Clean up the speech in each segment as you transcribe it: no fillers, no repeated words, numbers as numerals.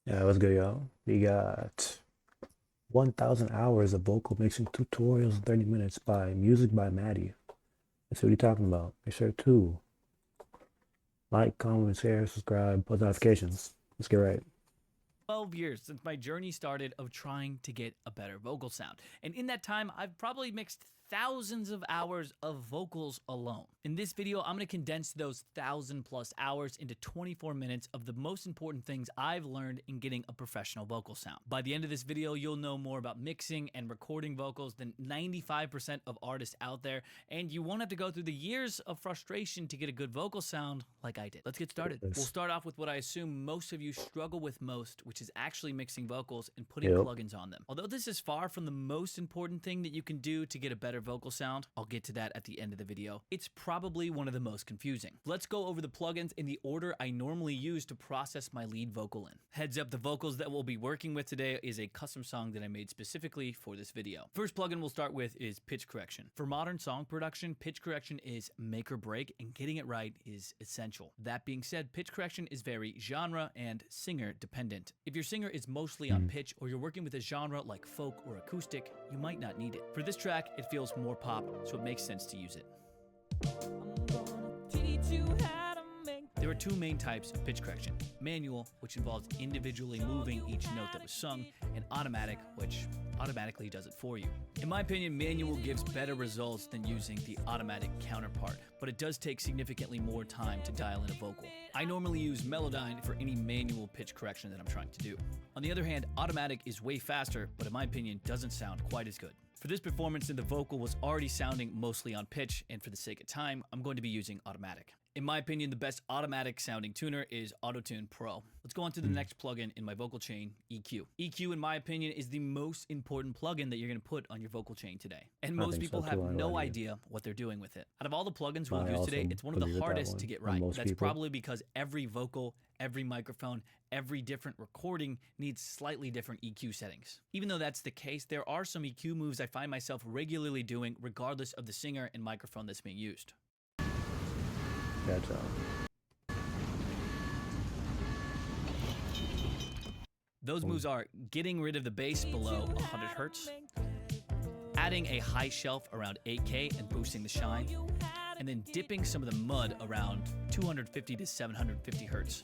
Yeah, what's good, y'all? We got 1,000 hours of vocal mixing tutorials in 30 minutes by Music by Mattie. Let's see what you're talking about. Make sure to like, comment, share, subscribe, post notifications. Let's get right. 12 years since my journey started of trying to get a better vocal sound. And in that time, I've probably mixed thousands of hours of vocals alone. In this video, I'm gonna condense those 1,000+ hours into 24 minutes of the most important things I've learned in getting a professional vocal sound. By the end of this video, you'll know more about mixing and recording vocals than 95% of artists out there, and you won't have to go through the years of frustration to get a good vocal sound like I did. Let's get started. We'll start off with what I assume most of you struggle with most, which is actually mixing vocals and putting Yep. plugins on them. Although this is far from the most important thing that you can do to get a better vocal sound, I'll get to that at the end of the video. It's probably one of the most confusing. Let's go over the plugins in the order I normally use to process my lead vocal in. Heads up, the vocals that we'll be working with today is a custom song that I made specifically for this video. First plugin we'll start with is pitch correction. For modern song production, pitch correction is make or break, and getting it right is essential. That being said, pitch correction is very genre and singer dependent. If your singer is mostly on pitch, or you're working with a genre like folk or acoustic, you might not need it. For this track, it feels more pop, so it makes sense to use it. There are two main types of pitch correction: manual, which involves individually moving each note that was sung, and automatic, which automatically does it for you. In my opinion, manual gives better results than using the automatic counterpart, but it does take significantly more time to dial in a vocal. I normally use Melodyne for any manual pitch correction that I'm trying to do. On the other hand, automatic is way faster, but in my opinion, doesn't sound quite as good. For this performance, the vocal was already sounding mostly on pitch, and for the sake of time, I'm going to be using automatic. In my opinion, the best automatic sounding tuner is Auto-Tune Pro. Let's go on to the next plugin in my vocal chain, EQ. EQ, in my opinion, is the most important plugin that you're going to put on your vocal chain today. And most people have no idea what they're doing with it. Out of all the plugins we'll use today, it's one of the hardest to get right. That's probably because every vocal, every microphone, every different recording needs slightly different EQ settings. Even though that's the case, there are some EQ moves I find myself regularly doing regardless of the singer and microphone that's being used. Gotcha. Those moves are getting rid of the bass below 100 Hertz, adding a high shelf around 8K and boosting the shine, and then dipping some of the mud around 250 to 750 Hertz.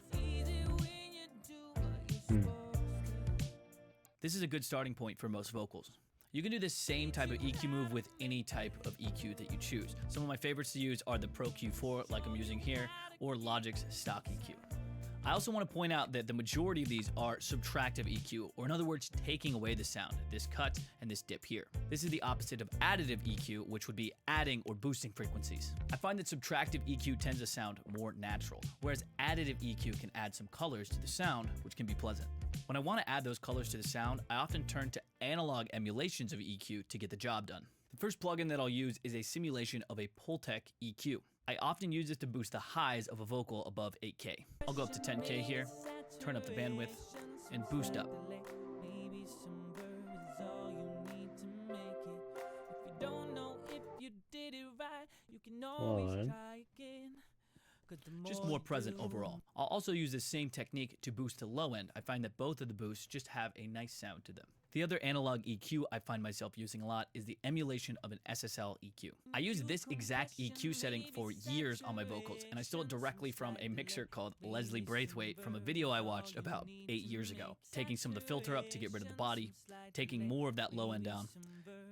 This is a good starting point for most vocals. You can do this same type of EQ move with any type of EQ that you choose. Some of my favorites to use are the Pro Q4, like I'm using here, or Logic's stock EQ. I also want to point out that the majority of these are subtractive EQ, or in other words, taking away the sound, this cut and this dip here. This is the opposite of additive EQ, which would be adding or boosting frequencies. I find that subtractive EQ tends to sound more natural, whereas additive EQ can add some colors to the sound, which can be pleasant. When I want to add those colors to the sound, I often turn to analog emulations of EQ to get the job done. The first plugin that I'll use is a simulation of a Pultec EQ. I often use this to boost the highs of a vocal above 8K. I'll go up to 10K here, turn up the bandwidth, and boost up. Just more present overall. I'll also use this same technique to boost the low end. I find that both of the boosts just have a nice sound to them. The other analog EQ I find myself using a lot is the emulation of an SSL EQ. I used this exact EQ setting for years on my vocals, and I stole it directly from a mixer called Leslie Braithwaite from a video I watched about 8 years ago. Taking some of the filter up to get rid of the body, taking more of that low end down,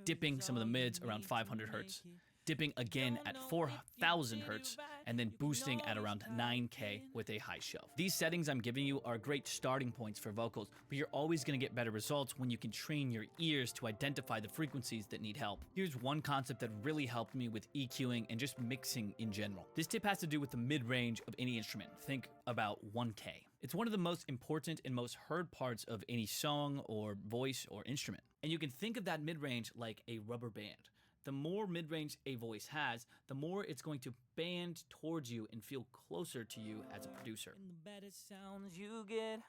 dipping some of the mids around 500 Hertz, dipping again at 4,000 Hertz, and then boosting at around 9K with a high shelf. These settings I'm giving you are great starting points for vocals, but you're always going to get better results when you can train your ears to identify the frequencies that need help. Here's one concept that really helped me with EQing and just mixing in general. This tip has to do with the mid-range of any instrument. Think about 1K. It's one of the most important and most heard parts of any song or voice or instrument. And you can think of that mid-range like a rubber band. The more mid-range a voice has, the more it's going to band towards you and feel closer to you as a producer. And the better sounds you get,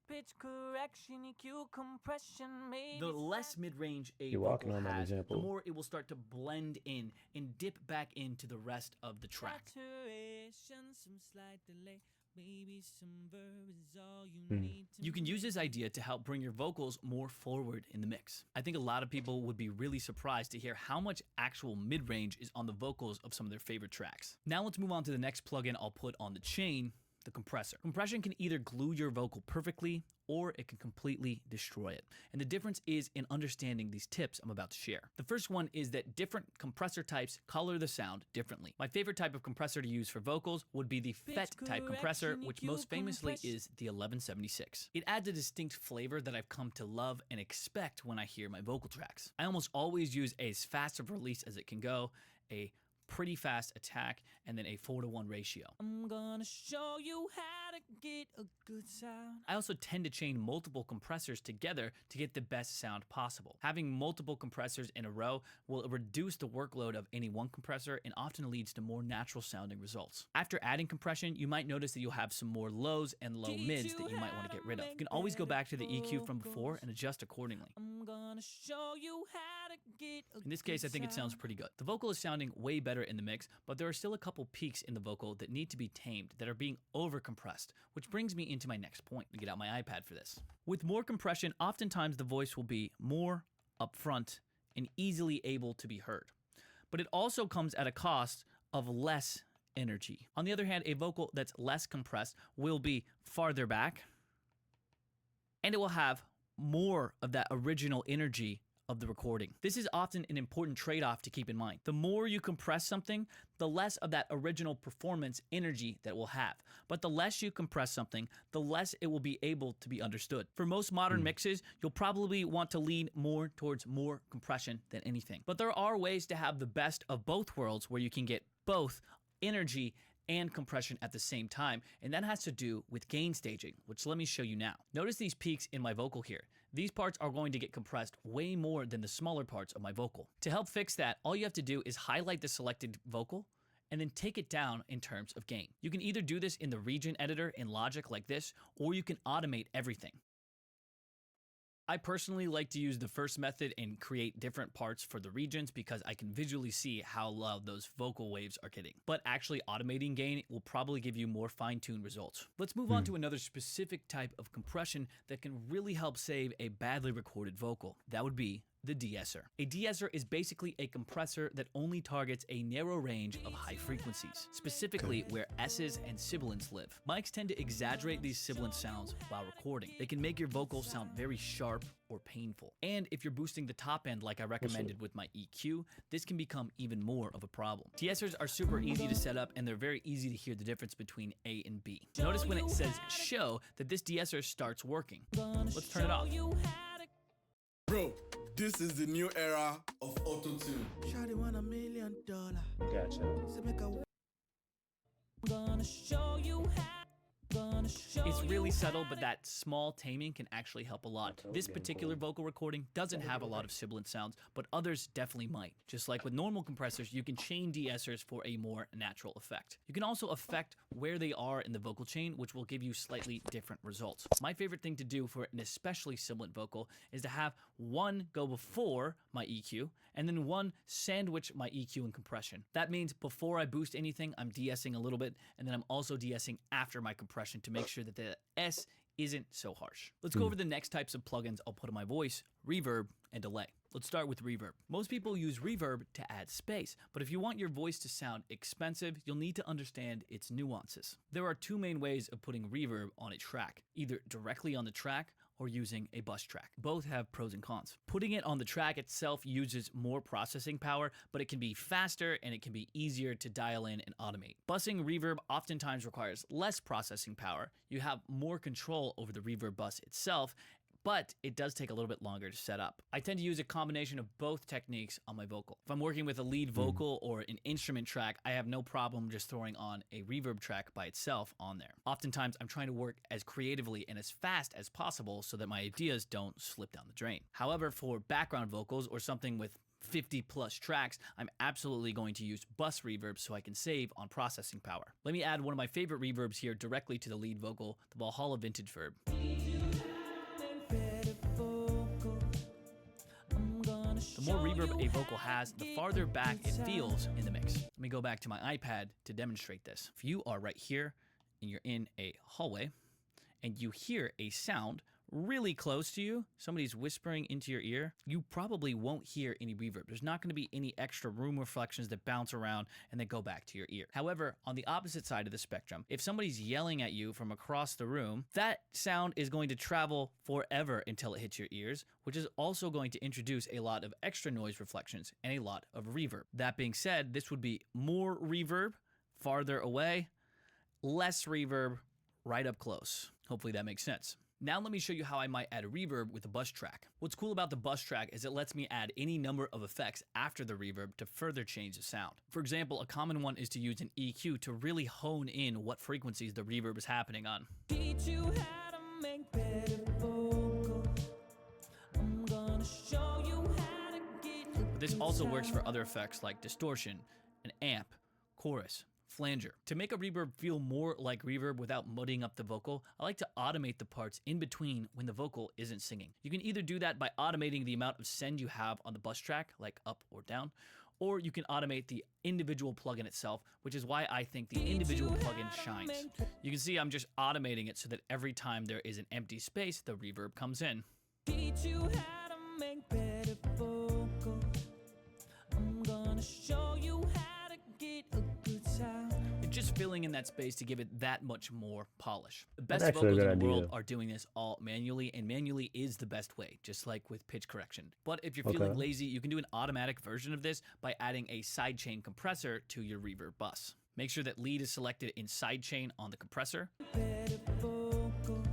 pitch correction, EQ compression, maybe the less mid-range a vocal has, the more it will start to blend in and dip back into the rest of the track. Saturation, some slight delay. Maybe some verb is all you need to You can use this idea to help bring your vocals more forward in the mix. I think a lot of people would be really surprised to hear how much actual mid-range is on the vocals of some of their favorite tracks. Now let's move on to the next plugin I'll put on the chain, the compressor. Compression can either glue your vocal perfectly or it can completely destroy it. And the difference is in understanding these tips I'm about to share. The first one is that different compressor types color the sound differently. My favorite type of compressor to use for vocals would be the FET type compressor, which most famously is the 1176. It adds a distinct flavor that I've come to love and expect when I hear my vocal tracks. I almost always use as fast of release as it can go, a pretty fast attack, and then a 4-to-1 ratio. I'm gonna show you how to get a good sound. I also tend to chain multiple compressors together to get the best sound possible. Having multiple compressors in a row will reduce the workload of any one compressor and often leads to more natural sounding results. After adding compression, you might notice that you'll have some more lows and low mids that you might want to get rid of. You can always go back to the EQ from before and adjust accordingly. I'm gonna show you how to get a In this case, I think it sounds pretty good. The vocal is sounding way better in the mix, but there are still a couple peaks in the vocal that need to be tamed, that are being over-compressed, which brings me into my next point. Let me get out my iPad for this. With more compression, oftentimes the voice will be more upfront and easily able to be heard. But it also comes at a cost of less energy. On the other hand, a vocal that's less compressed will be farther back, and it will have more of that original energy of the recording. This is often an important trade-off to keep in mind. The more you compress something, the less of that original performance energy that it will have. But the less you compress something, the less it will be able to be understood. For most modern mixes, you'll probably want to lean more towards more compression than anything. But there are ways to have the best of both worlds where you can get both energy and compression at the same time, and that has to do with gain staging, which let me show you now. Notice these peaks in my vocal here. These parts are going to get compressed way more than the smaller parts of my vocal. To help fix that, all you have to do is highlight the selected vocal and then take it down in terms of gain. You can either do this in the region editor in Logic like this, or you can automate everything. I personally like to use the first method and create different parts for the regions because I can visually see how loud those vocal waves are getting. But actually automating gain will probably give you more fine-tuned results. Let's move on to another specific type of compression that can really help save a badly recorded vocal. That would be the de-esser. A de-esser is basically a compressor that only targets a narrow range of high frequencies, specifically where S's and sibilants live. Mics tend to exaggerate these sibilant sounds while recording. They can make your vocals sound very sharp or painful. And if you're boosting the top end like I recommended with my EQ, this can become even more of a problem. De-essers are super easy to set up and they're very easy to hear the difference between A and B. Notice when it says show that this de-esser starts working. Let's turn it off. Bro, this is the new era of auto-tune. Shawty want $1 million. Gotcha. So make a Gonna show you how. It's really subtle, but that small taming can actually help a lot. This particular vocal recording doesn't have a lot of sibilant sounds, but others definitely might. Just like with normal compressors, you can chain de-essers for a more natural effect. You can also affect where they are in the vocal chain, which will give you slightly different results. My favorite thing to do for an especially sibilant vocal is to have one go before my EQ, and then one sandwich my EQ and compression. That means before I boost anything, I'm de-essing a little bit, and then I'm also de-essing after my compression to make sure that the S isn't so harsh. Let's go over the next types of plugins I'll put on my voice: reverb and delay. Let's start with reverb. Most people use reverb to add space, but if you want your voice to sound expensive, you'll need to understand its nuances. There are two main ways of putting reverb on a track, either directly on the track or using a bus track. Both have pros and cons. Putting it on the track itself uses more processing power, but it can be faster and it can be easier to dial in and automate. Busing reverb oftentimes requires less processing power. You have more control over the reverb bus itself, but it does take a little bit longer to set up. I tend to use a combination of both techniques on my vocal. If I'm working with a lead vocal or an instrument track, I have no problem just throwing on a reverb track by itself on there. Oftentimes, I'm trying to work as creatively and as fast as possible so that my ideas don't slip down the drain. However, for background vocals or something with 50 plus tracks, I'm absolutely going to use bus reverb so I can save on processing power. Let me add one of my favorite reverbs here directly to the lead vocal, the Valhalla Vintage Verb. The more reverb a vocal has, the farther back it feels in the mix. Let me go back to my iPad to demonstrate this. If you are right here and you're in a hallway and you hear a sound really close to you, somebody's whispering into your ear, you probably won't hear any reverb. There's not going to be any extra room reflections that bounce around and then go back to your ear. However, on the opposite side of the spectrum, if somebody's yelling at you from across the room, that sound is going to travel forever until it hits your ears, which is also going to introduce a lot of extra noise reflections and a lot of reverb. That being said, this would be more reverb farther away, less reverb right up close. Hopefully that makes sense. Now let me show you how I might add a reverb with a bus track. What's cool about the bus track is it lets me add any number of effects after the reverb to further change the sound. For example, a common one is to use an EQ to really hone in what frequencies the reverb is happening on. Teach you how to make better vocals. I'm gonna show you how to get But this also works for other effects like distortion, an amp, chorus, flanger. To make a reverb feel more like reverb without muddying up the vocal, I like to automate the parts in between when the vocal isn't singing. You can either do that by automating the amount of send you have on the bus track, like up or down, or you can automate the individual plugin itself, which is why I think the individual plugin shines. You can see I'm just automating it so that every time there is an empty space, the reverb comes in. teach you how to make better vocals. I'm gonna show you how to get a good sound. It's just filling in that space to give it that much more polish. The That's best actually a vocals good in the world idea. are doing this all manually, and manually is the best way, just like with pitch correction. But if you're feeling Okay. lazy, you can do an automatic version of this by adding a sidechain compressor to your reverb bus. Make sure that lead is selected in sidechain on the compressor. Better vocals.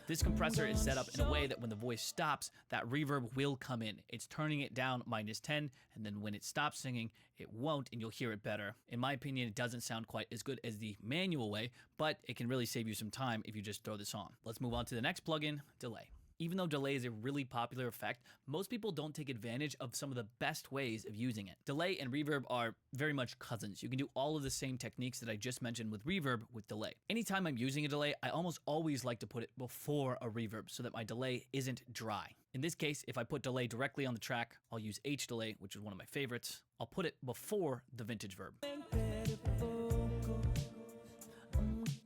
This compressor is set up in a way that when the voice stops, that reverb will come in. It's turning it down -10, and then when it stops singing, it won't, and you'll hear it better. In my opinion, it doesn't sound quite as good as the manual way, but it can really save you some time if you just throw this on. Let's move on to the next plugin, delay. Even though delay is a really popular effect, most people don't take advantage of some of the best ways of using it. Delay and reverb are very much cousins. You can do all of the same techniques that I just mentioned with reverb with delay. Anytime I'm using a delay, I almost always like to put it before a reverb so that my delay isn't dry. In this case, if I put delay directly on the track, I'll use H delay, which is one of my favorites. I'll put it before the vintage verb. Make better vocals.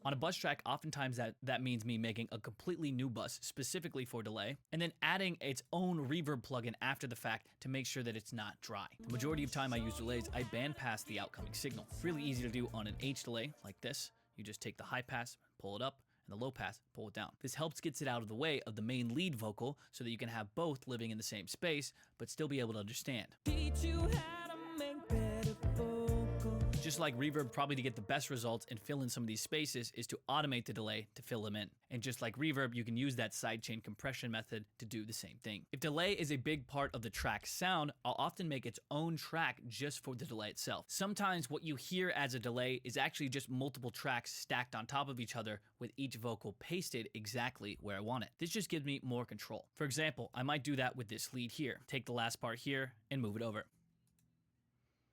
On a bus track, oftentimes that means me making a completely new bus specifically for delay, and then adding its own reverb plugin after the fact to make sure that it's not dry. The majority of time I use delays, I bandpass the outcoming signal. It's really easy to do on an H delay like this. You just take the high pass, pull it up, and the low pass, pull it down. This helps gets it out of the way of the main lead vocal so that you can have both living in the same space, but still be able to understand. Teach you how to make better vocals. Just like reverb, probably to get the best results and fill in some of these spaces is to automate the delay to fill them in. And just like reverb, you can use that sidechain compression method to do the same thing. If delay is a big part of the track's sound, I'll often make its own track just for the delay itself. Sometimes what you hear as a delay is actually just multiple tracks stacked on top of each other with each vocal pasted exactly where I want it. This just gives me more control. For example, I might do that with this lead here. Take the last part here and move it over.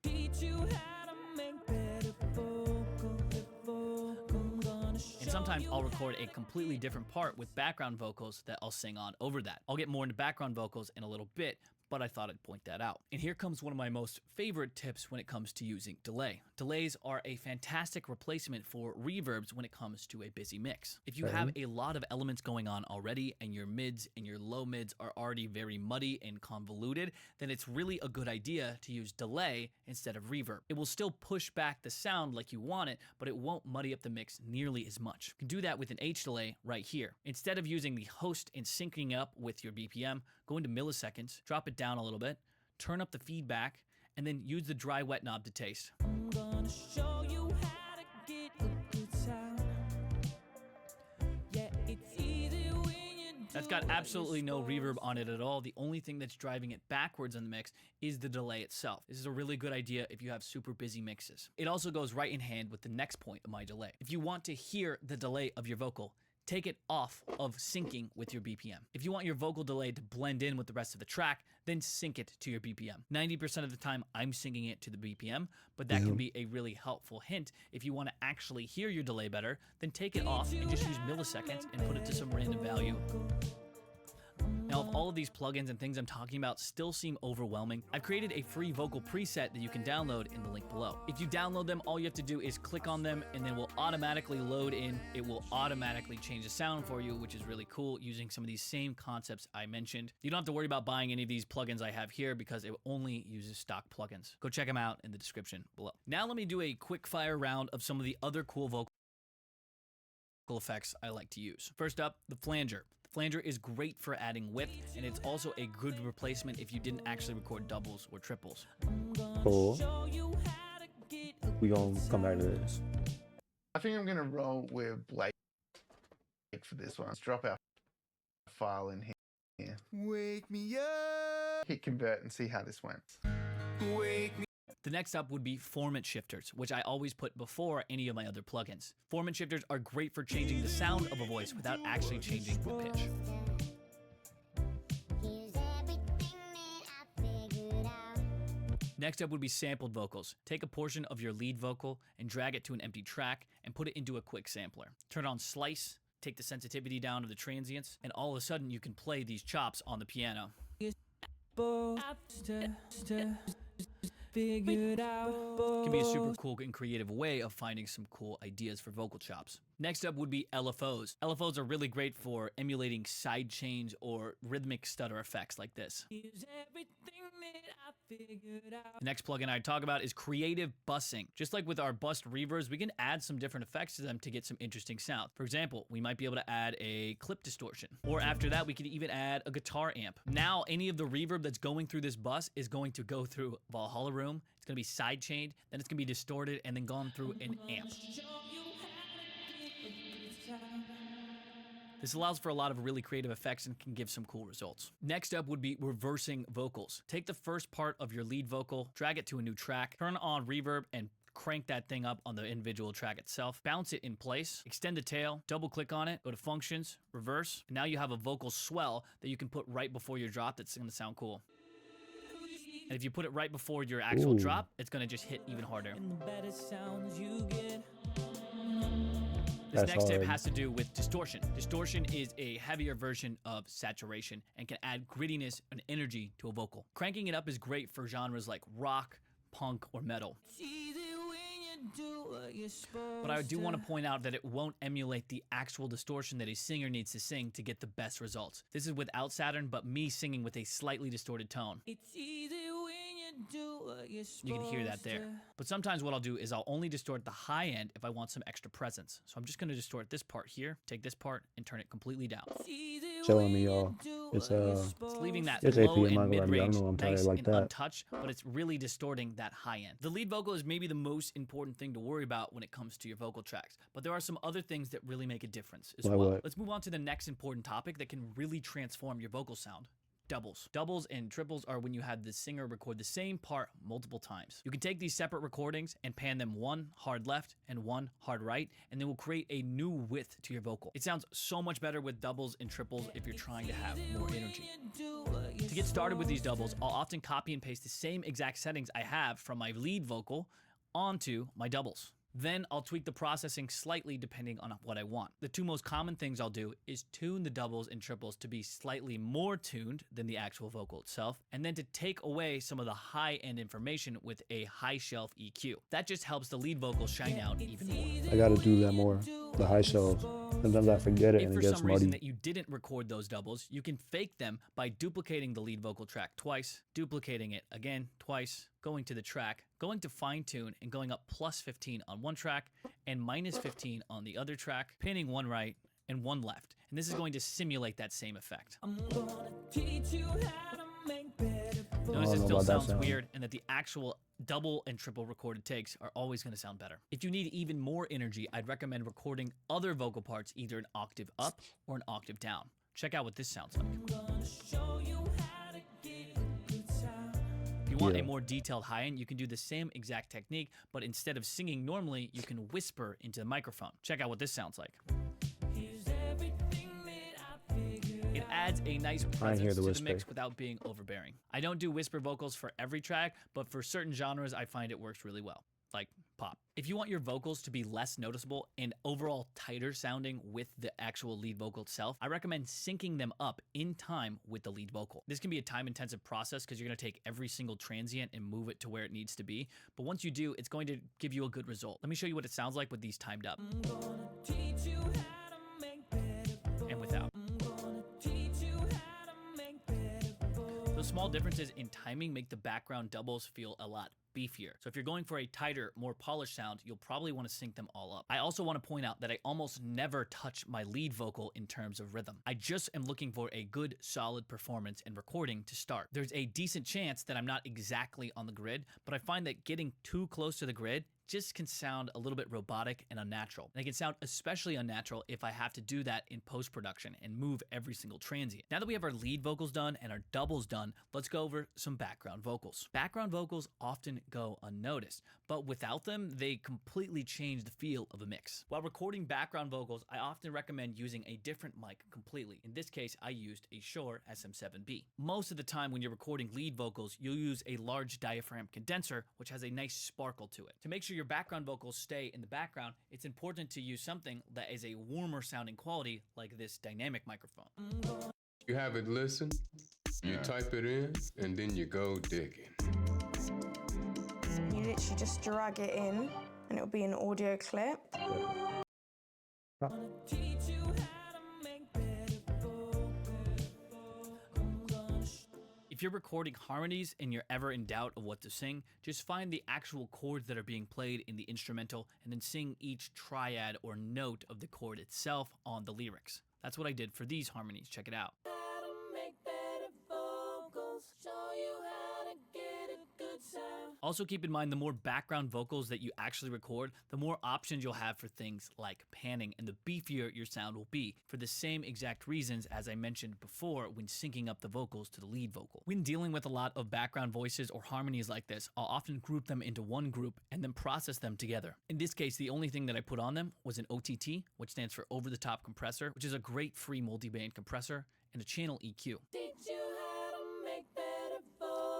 Teach you how to make better vocals. I'm gonna show And sometimes you I'll record a completely different part with background vocals that I'll sing on over that. I'll get more into background vocals in a little bit, but I thought I'd point that out. And here comes one of my most favorite tips when it comes to using delay. Delays are a fantastic replacement for reverbs when it comes to a busy mix. If you have a lot of elements going on already and your mids and your low mids are already very muddy and convoluted, then it's really a good idea to use delay instead of reverb. It will still push back the sound like you want it, but it won't muddy up the mix nearly as much. You can do that with an H delay right here. Instead of using the host and syncing up with your BPM, go into milliseconds, drop it down a little bit, turn up the feedback, and then use the dry wet knob to taste. I'm gonna show you how to get a good sound. Yeah, it's easy when you do That's got what absolutely you're no reverb supposed on it at all. The only thing that's driving it backwards on the mix is the delay itself. This is a really good idea if you have super busy mixes. It also goes right in hand with the next point of my delay. If you want to hear the delay of your vocal, take it off of syncing with your BPM. If you want your vocal delay to blend in with the rest of the track, then sync it to your BPM. 90% of the time, I'm syncing it to the BPM, but that can be a really helpful hint. If you want to actually hear your delay better, then take it off and just use milliseconds and put it to some random value. Now, I've all of these plugins and things I'm talking about still seem overwhelming, I've created a free vocal preset that you can download in the link below. If you download them, all you have to do is click on them and then will automatically load in. It will automatically change the sound for you, which is really cool, using some of these same concepts I mentioned. You don't have to worry about buying any of these plugins I have here because it only uses stock plugins. Go check them out in the description below. Now let me do a quick fire round of some of the other cool vocal effects I like to use. First up, the flanger. The flanger is great for adding width, and it's also a good replacement if you didn't actually record doubles or triples. Cool. We gonna come back to this. I think I'm gonna roll with Blake for this one. Let's drop our file in here. Wake me up. Hit convert and see how this went. Wake me. The next up would be formant shifters, which I always put before any of my other plugins. Formant shifters are great for changing the sound of a voice without actually changing the pitch. Next up would be sampled vocals. Take a portion of your lead vocal and drag it to an empty track and put it into a quick sampler. Turn on slice, take the sensitivity down of the transients, and all of a sudden you can play these chops on the piano. It can be a super cool and creative way of finding some cool ideas for vocal chops. Next up would be LFOs. LFOs are really great for emulating side chains or rhythmic stutter effects like this. The next plugin I'd talk about is creative bussing. Just like with our bust reverbs, we can add some different effects to them to get some interesting sound. For example, we might be able to add a clip distortion. Or after that, we could even add a guitar amp. Now, any of the reverb that's going through this bus is going to go through Valhalla Room. It's going to be side chained, then it's going to be distorted, and then gone through an amp. This allows for a lot of really creative effects and can give some cool results. Next up would be reversing vocals. Take the first part of your lead vocal, drag it to a new track, turn on reverb, and crank that thing up on the individual track itself. Bounce it in place, extend the tail, double click on it, go to functions, reverse, and now you have a vocal swell that you can put right before your drop that's going to sound cool. And if you put it right before your actual drop, it's going to just hit even harder. This next tip has to do with distortion. Distortion is a heavier version of saturation and can add grittiness and energy to a vocal. Cranking it up is great for genres like rock, punk, or metal. But I do want to point out that it won't emulate the actual distortion that a singer needs to sing to get the best results. This is without Saturn, but me singing with a slightly distorted tone. You can hear that there. But sometimes what I'll do is I'll only distort the high end if I want some extra presence. So I'm just going to distort this part here, take this part, and turn it completely down. Showing me, y'all. It's leaving that it's low 8 and p.m. mid-range I'm tired nice like and that. untouched, but it's really distorting that high end. The lead vocal is maybe the most important thing to worry about when it comes to your vocal tracks, but there are some other things that really make a difference as well. What? Let's move on to the next important topic that can really transform your vocal sound. Doubles. Doubles and triples are when you have the singer record the same part multiple times. You can take these separate recordings and pan them one hard left and one hard right, and they will create a new width to your vocal. It sounds so much better with doubles and triples if you're trying to have more energy. To get started with these doubles, I'll often copy and paste the same exact settings I have from my lead vocal onto my doubles. Then I'll tweak the processing slightly depending on what I want. The two most common things I'll do is tune the doubles and triples to be slightly more tuned than the actual vocal itself, and then to take away some of the high-end information with a high shelf EQ. That just helps the lead vocal shine out even more. I gotta do that more. The high shelves. Sometimes I forget it If and for it gets some reason muddy. that you didn't record those doubles, you can fake them by duplicating the lead vocal track twice, duplicating it again twice, going to the track, going to fine tune, and going up plus 15 on one track and minus 15 on the other track, pinning one right and one left. And this is going to simulate that same effect. Notice it still sounds weird and that the actual double and triple recorded takes are always going to sound better. If you need even more energy, I'd recommend recording other vocal parts either an octave up or an octave down. Check out what this sounds like. If you want a more detailed high end, you can do the same exact technique, but instead of singing normally, you can whisper into the microphone. Check out what this sounds like. It adds a nice presence to the mix without being overbearing. I don't do whisper vocals for every track, but for certain genres, I find it works really well. Like pop. If you want your vocals to be less noticeable and overall tighter sounding with the actual lead vocal itself, I recommend syncing them up in time with the lead vocal. This can be a time-intensive process because you're going to take every single transient and move it to where it needs to be. But once you do, it's going to give you a good result. Let me show you what it sounds like with these timed up and without. Those small differences in timing make the background doubles feel a lot beefier. So if you're going for a tighter, more polished sound, you'll probably want to sync them all up. I also want to point out that I almost never touch my lead vocal in terms of rhythm. I just am looking for a good, solid performance and recording to start. There's a decent chance that I'm not exactly on the grid, but I find that getting too close to the grid just can sound a little bit robotic and unnatural. And it can sound especially unnatural if I have to do that in post-production and move every single transient. Now that we have our lead vocals done and our doubles done, let's go over some background vocals. Background vocals often go unnoticed, but without them, they completely change the feel of a mix. While recording background vocals, I often recommend using a different mic completely. In this case, I used a Shure SM7B. Most of the time when you're recording lead vocals, you'll use a large diaphragm condenser, which has a nice sparkle to it. To make sure your background vocals stay in the background, it's important to use something that is a warmer sounding quality like this dynamic microphone. You have it listen, you type it in, and then you go digging. You literally just drag it in and it'll be an audio clip. If you're recording harmonies and you're ever in doubt of what to sing, just find the actual chords that are being played in the instrumental and then sing each triad or note of the chord itself on the lyrics. That's what I did for these harmonies. Check it out. Also keep in mind, the more background vocals that you actually record, the more options you'll have for things like panning, and the beefier your sound will be, for the same exact reasons as I mentioned before when syncing up the vocals to the lead vocal. When dealing with a lot of background voices or harmonies like this, I'll often group them into one group and then process them together. In this case, the only thing that I put on them was an OTT, which stands for over-the-top compressor, which is a great free multi-band compressor, and a channel EQ.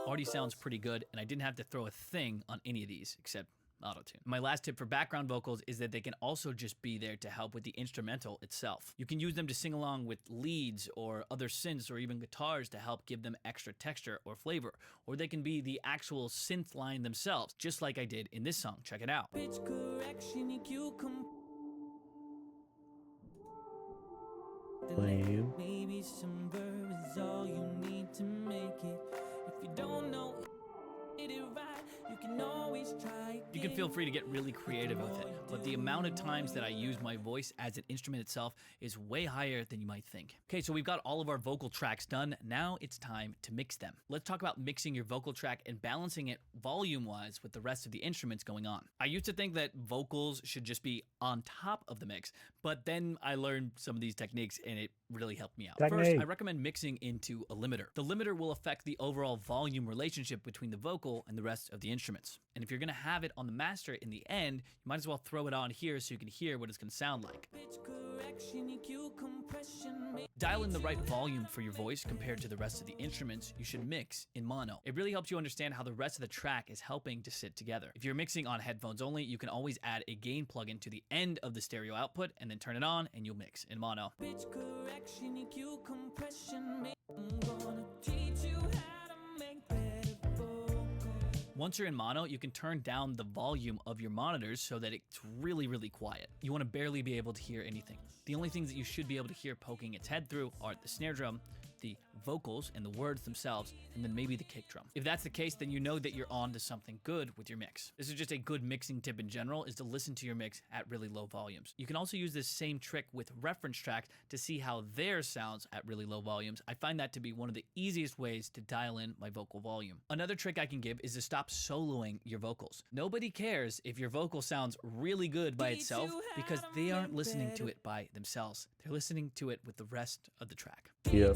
Already sounds pretty good, and I didn't have to throw a thing on any of these except auto-tune. My last tip for background vocals is that they can also just be there to help with the instrumental itself. You can use them to sing along with leads or other synths or even guitars to help give them extra texture or flavor, or they can be the actual synth line themselves, just like I did in this song. Check it out. Pitch correction, EQ Blame. maybe some verb is all you need to make it. If you don't know it right, you can always try. You can feel free to get really creative with it, but the amount of times that I use my voice as an instrument itself is way higher than you might think. Okay, so we've got all of our vocal tracks done. Now it's time to mix them. Let's talk about mixing your vocal track and balancing it volume-wise with the rest of the instruments going on. I used to think that vocals should just be on top of the mix, but then I learned some of these techniques and it really helped me out. First, I recommend mixing into a limiter. The limiter will affect the overall volume relationship between the vocal and the rest of the instruments. And if you're gonna have it on the master in the end, you might as well throw it on here so you can hear what it's gonna sound like. Dial in the right volume for your voice compared to the rest of the instruments you should mix in mono. It really helps you understand how the rest of the track is helping to sit together. If you're mixing on headphones only, you can always add a gain plugin to the end of the stereo output and then turn it on and you'll mix in mono. Once you're in mono, you can turn down the volume of your monitors so that it's really, really quiet. You want to barely be able to hear anything. The only things that you should be able to hear poking its head through are the snare drum, the vocals and the words themselves, and then maybe the kick drum. If that's the case, then you know that you're on to something good with your mix. This is just a good mixing tip in general, is to listen to your mix at really low volumes. You can also use this same trick with reference tracks to see how theirs sounds at really low volumes. I find that to be one of the easiest ways to dial in my vocal volume. Another trick I can give is to stop soloing your vocals. Nobody cares if your vocal sounds really good by itself because they aren't listening to it by themselves. They're listening to it with the rest of the track. Yeah.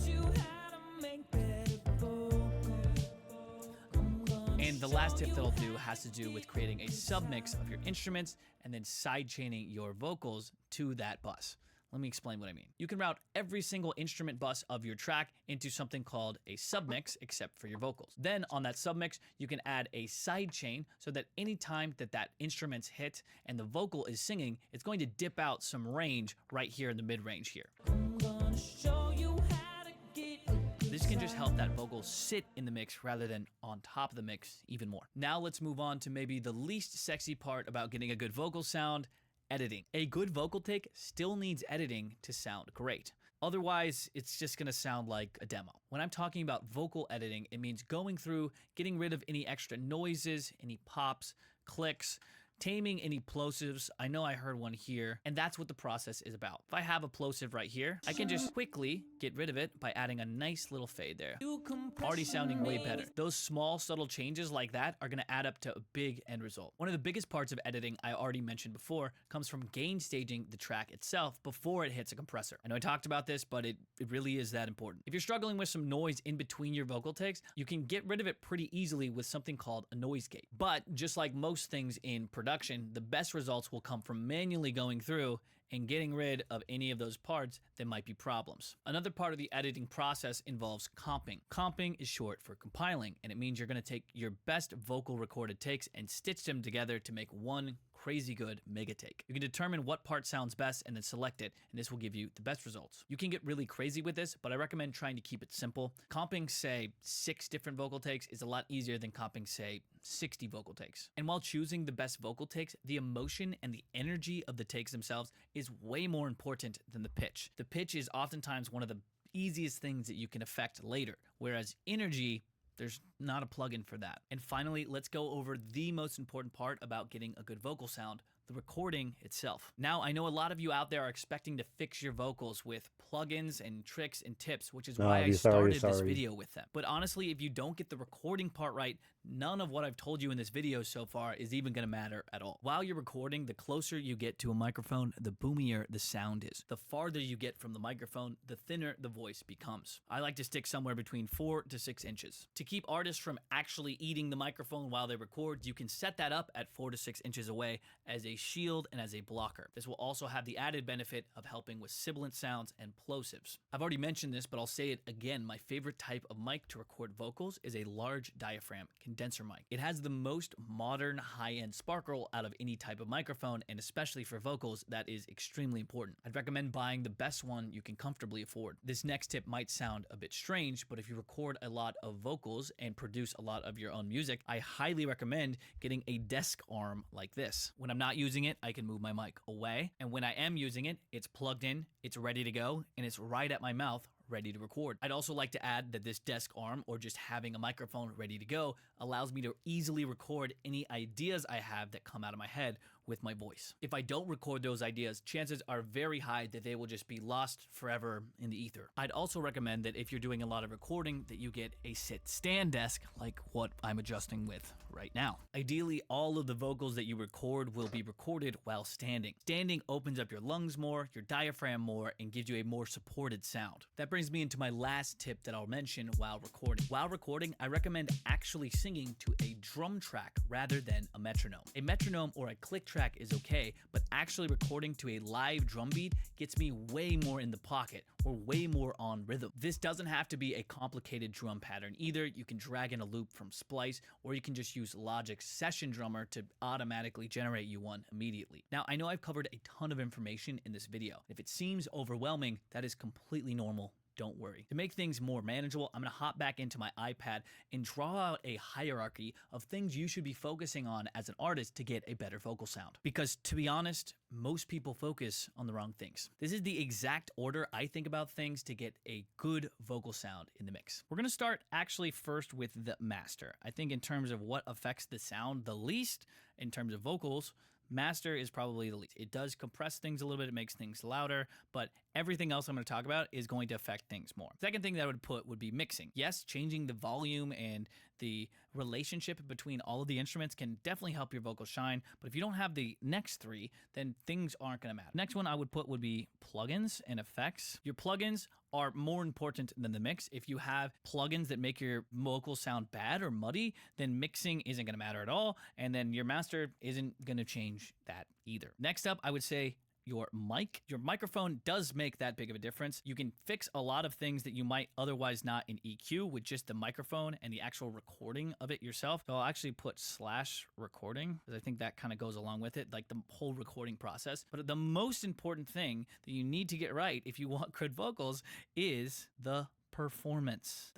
And the last tip that I'll do has to do with creating a submix of your instruments and then side chaining your vocals to that bus. Let me explain what I mean. You can route every single instrument bus of your track into something called a submix, except for your vocals. Then on that submix, you can add a side chain so that any time that that instrument's hit and the vocal is singing, it's going to dip out some range right here in the mid-range here. I'm gonna show you how to get a good This can just help sound. that vocal sit in the mix rather than on top of the mix even more. Now let's move on to maybe the least sexy part about getting a good vocal sound: editing. A good vocal take still needs editing to sound great. Otherwise, it's just gonna sound like a demo. When I'm talking about vocal editing, it means going through, getting rid of any extra noises, any pops, clicks, taming any plosives. I know I heard one here, and that's what the process is about. If I have a plosive right here, I can just quickly get rid of it by adding a nice little fade there. You compress Already sounding way me. better. Those small, subtle changes like that are gonna add up to a big end result. One of the biggest parts of editing I already mentioned before comes from gain staging the track itself before it hits a compressor. I know I talked about this, but it really is that important. If you're struggling with some noise in between your vocal takes, you can get rid of it pretty easily with something called a noise gate. But just like most things in production, the best results will come from manually going through and getting rid of any of those parts that might be problems. Another part of the editing process involves comping. Comping is short for compiling, and it means you're going to take your best vocal recorded takes and stitch them together to make one crazy good mega take. You can determine what part sounds best and then select it, and this will give you the best results. You can get really crazy with this, but I recommend trying to keep it simple. Comping, say, 6 different vocal takes is a lot easier than comping, say, 60 vocal takes. And while choosing the best vocal takes, the emotion and the energy of the takes themselves is way more important than the pitch. The pitch is oftentimes one of the easiest things that you can affect later, whereas energy, there's not a plugin for that. And finally, let's go over the most important part about getting a good vocal sound: the recording itself. Now, I know a lot of you out there are expecting to fix your vocals with plugins and tricks and tips, which is why I started this video with them. But honestly, if you don't get the recording part right, none of what I've told you in this video so far is even gonna matter at all. While you're recording, the closer you get to a microphone, the boomier the sound is. The farther you get from the microphone, the thinner the voice becomes. I like to stick somewhere between 4 to 6 inches. To keep artists from actually eating the microphone while they record, you can set that up at 4 to 6 inches away as a shield and as a blocker. This will also have the added benefit of helping with sibilant sounds and plosives. I've already mentioned this, but I'll say it again. My favorite type of mic to record vocals is a large diaphragm condenser mic. It has the most modern high-end sparkle out of any type of microphone, and especially for vocals, that is extremely important. I'd recommend buying the best one you can comfortably afford. This next tip might sound a bit strange, but if you record a lot of vocals and produce a lot of your own music, I highly recommend getting a desk arm like this. When I'm not using it, I can move my mic away, and when I am using it, it's plugged in, it's ready to go, and it's right at my mouth, ready to record. I'd also like to add that this desk arm, or just having a microphone ready to go, allows me to easily record any ideas I have that come out of my head with my voice. If I don't record those ideas, chances are very high that they will just be lost forever in the ether. I'd also recommend that if you're doing a lot of recording, that you get a sit-stand desk like what I'm adjusting with right now. Ideally, all of the vocals that you record will be recorded while standing. Standing opens up your lungs more, your diaphragm more, and gives you a more supported sound. That brings me into my last tip that I'll mention while recording. While recording, I recommend actually singing to a drum track rather than a metronome. A metronome or a click track is okay, but actually recording to a live drum beat gets me way more in the pocket or way more on rhythm. This doesn't have to be a complicated drum pattern either. You can drag in a loop from Splice, or you can just use Logic's Session Drummer to automatically generate you one immediately. Now, I know I've covered a ton of information in this video. If it seems overwhelming, that is completely normal. Don't worry. To make things more manageable, I'm going to hop back into my iPad and draw out a hierarchy of things you should be focusing on as an artist to get a better vocal sound. Because to be honest, most people focus on the wrong things. This is the exact order I think about things to get a good vocal sound in the mix. We're going to start actually first with the master. I think in terms of what affects the sound the least, in terms of vocals, master is probably the least. It does compress things a little bit, it makes things louder, but everything else I'm going to talk about is going to affect things more. Second thing that I would put would be mixing. Yes, changing the volume and the relationship between all of the instruments can definitely help your vocal shine, but if you don't have the next three, then things aren't going to matter. Next one I would put would be plugins and effects. Your plugins are more important than the mix. If you have plugins that make your vocal sound bad or muddy, then mixing isn't going to matter at all, and then your master isn't going to change that either. Next up, I would say your mic. Your microphone does make that big of a difference. You can fix a lot of things that you might otherwise not in EQ with just the microphone and the actual recording of it yourself. So I'll actually put /recording because I think that kind of goes along with it, like the whole recording process. But the most important thing that you need to get right if you want good vocals is the performance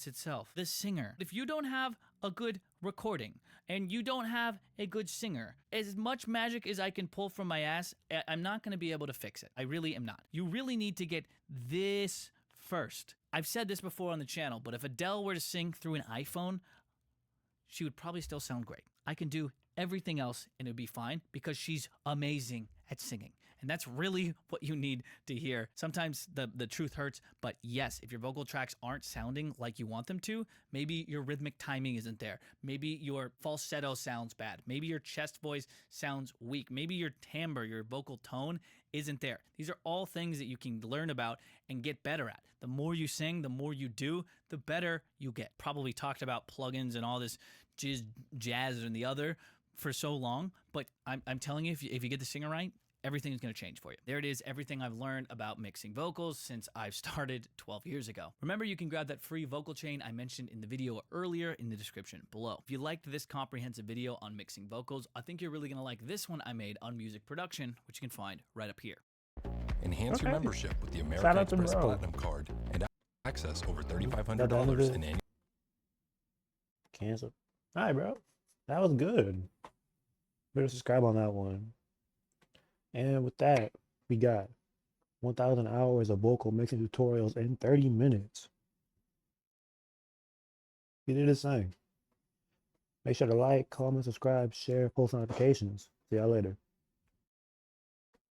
itself, the singer. If you don't have a good recording and you don't have a good singer, as much magic as I can pull from my ass, I'm not going to be able to fix it. I really am not. You really need to get this first. I've said this before on the channel, but if Adele were to sing through an iPhone, she would probably still sound great. I can do everything else and it would be fine because she's amazing at singing. And that's really what you need to hear. Sometimes the truth hurts, but yes, if your vocal tracks aren't sounding like you want them to, maybe your rhythmic timing isn't there. Maybe your falsetto sounds bad. Maybe your chest voice sounds weak. Maybe your timbre, your vocal tone isn't there. These are all things that you can learn about and get better at. The more you sing, the more you do, the better you get. Probably talked about plugins and all this jazz and the other for so long, but I'm telling you, if you get the singer right, everything is going to change for you. There it is, everything I've learned about mixing vocals since I've started 12 years ago. Remember, you can grab that free vocal chain I mentioned in the video earlier in the description below. If you liked this comprehensive video on mixing vocals, I think you're really going to like this one I made on music production, which you can find right up here. Enhance your membership with the Shout American out to Express bro. Platinum Card and access over $3,500 in annual. Cancel. All right, bro. That was good. Better subscribe on that one. And with that, we got 1,000 hours of vocal mixing tutorials in 30 minutes. You did the same. Make sure to like, comment, subscribe, share, post notifications. See y'all later.